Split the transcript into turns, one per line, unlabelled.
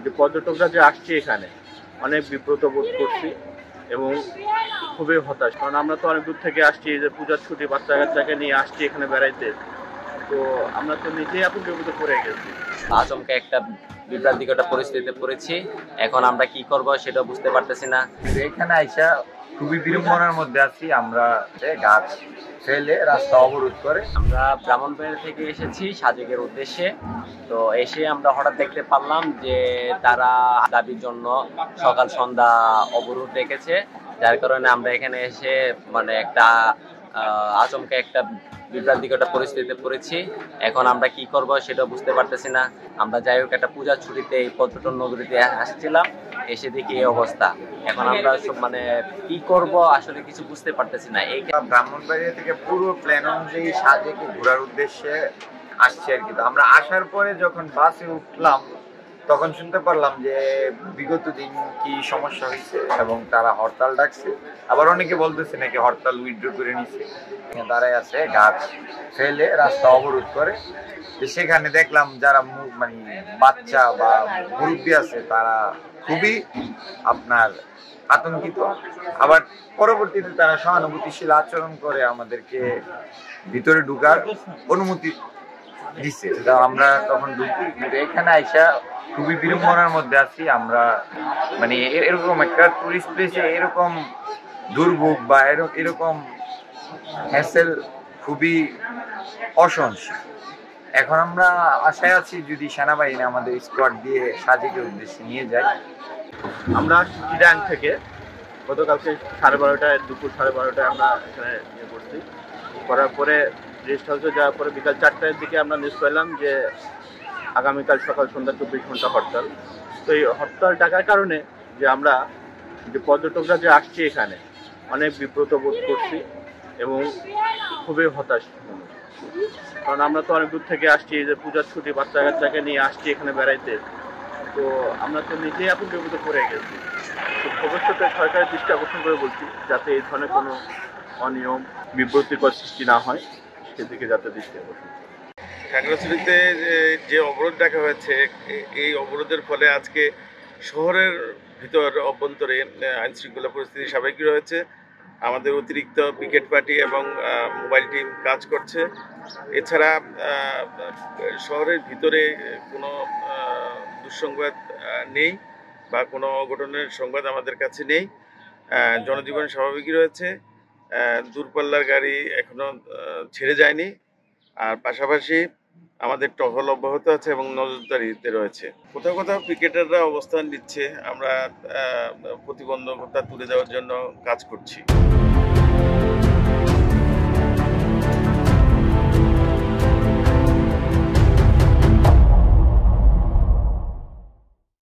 যে পর্যটকরা যে আসছে এখানে অনেক বিব্রত বোধ করছি এবং খুবই হতাশ, কারণ আমরা তো অনেক দূর থেকে আসছি, যে পূজার ছুটি বাচ্চা কাচ্চাকে নিয়ে আসছি এখানে বেড়াইতে, তো আমরা তো নিজেই এখন বিব্রত পড়ে গেছি।
আচমকা একটা বিভ্রান্তিকর পরিস্থিতিতে পড়েছি। এখন আমরা কি করব সেটা বুঝতে পারতেছি না।
এখানে আইসা খুবই বিড়ম্বনার মধ্যে আছি আমরা। গাছ ফেলে রাস্তা অবরোধ করে।
আমরা ব্রাহ্মণবাড়িয়া থেকে এসেছি সাজেকের উদ্দেশ্যে। তো এসে আমরা হঠাৎ দেখতে পারলাম যে তারা দাবির জন্য সকাল সন্ধ্যা অবরোধ রেখেছে, যার কারণে আমরা এখানে এসে মানে একটা আচমকা একটা বিভ্রান্তিকর পরিস্থিতিতে পড়েছি। এখন আমরা কি করব সেটা বুঝতে পারতেছি না। আমরা যাই হোক একটা পূজার ছুটিতে এই পর্যটন নগরীতে আসছিলাম, এসে দেখি এই অবস্থা। এখন আমরা সব মানে কি করব আসলে কিছু বুঝতে পারতেছি না। এই
ব্রাহ্মণবাড়িয়া থেকে পুরো প্ল্যান অনুযায়ী সাজেকে ঘোরার উদ্দেশ্যে আসছি আর কি। তো আমরা আসার পরে যখন বাসে উঠলাম তখন শুনতে পারলাম যে বিগত দিন কি সমস্যা হয়েছে এবং তারা হরতাল ডাকছে। আবার অনেকে বলতেছে নাকি হরতাল উইথড্র করে নিছে। দাঁড়ায় আছে গাছ ফেলে রাস্তা অবরোধ করে। সেখানে দেখলাম যারা মানে বাচ্চা বা মুরব্বী আছে তারা খুবই আপনার আতঙ্কিত। আবার পরবর্তীতে তারা সহানুভূতিশীল আচরণ করে আমাদেরকে ভিতরে ঢুকার অনুমতি দিচ্ছে। আমরা তখন ঢুকি, কিন্তু এখানে আইসা খুবই বিড়ম্বনার মধ্যে আছি আমরা। মানে এরকম একটা টুরিস্ট প্লেসে এরকম দুর্ভোগ বা এরকম হ্যাসেল খুবই অসহনশীল। এখন আমরা আশায় আছি যদি সেনাবাহিনী আমাদের স্কোয়াড দিয়ে সাজেকের উদ্দেশ্যে নিয়ে যায়।
আমরা চিটাগাং থেকে গতকালকে 12:30টায়, দুপুর 12:30টায় আমরা এখানে ইয়ে করছি। করার পরে রেস্ট হাউসে যাওয়ার পরে বিকাল 4টার দিকে আমরা নিউজ পেলাম যে আগামীকাল সকাল সন্ধ্যা 24 ঘন্টা হরতাল। তো এই হরতাল ডাকার কারণে যে আমরা যে পর্যটকরা যে আসছে এখানে অনেক বিব্রত বোধ করছি এবং খুবই হতাশ, কারণ আমরা তো অনেক দূর থেকে আসছি, যে পূজার ছুটি বাচ্চা কাচ্চাকে নিয়ে আসছি এখানে বেড়াইতে, তো আমরা তো নিজেই এখন বিব্রত পড়ে গেছি। তো ভবিষ্যতে সরকারের দৃষ্টি আকর্ষণ করে বলছি যাতে এই ধরনের কোনো অনিয়ম বিব্রতিকর সৃষ্টি না হয়, সেদিকে যাতে দৃষ্টি আকর্ষণ।
খাগড়াছড়িতে যে অবরোধ ডাকা হয়েছে, এই অবরোধের ফলে আজকে শহরের ভিতর অভ্যন্তরে আইন শৃঙ্খলা পরিস্থিতি স্বাভাবিক রয়েছে। আমাদের অতিরিক্ত পিকেট পার্টি এবং মোবাইল টিম কাজ করছে। এছাড়া শহরের ভিতরে কোনো দুঃসংবাদ নেই বা কোনো অঘটনের সংবাদ আমাদের কাছে নেই। জনজীবন স্বাভাবিকই রয়েছে। দূরপাল্লার গাড়ি এখনো ছেড়ে যায়নি। আর পাশাপাশি আমাদের টহল অব্যাহত আছে এবং নজরদারিতে রয়েছে। কোথাও কোথাও ক্রিকেটাররা অবস্থান নিচ্ছে, আমরা প্রতিবন্ধকতা তুলে দেওয়ার জন্য কাজ করছি।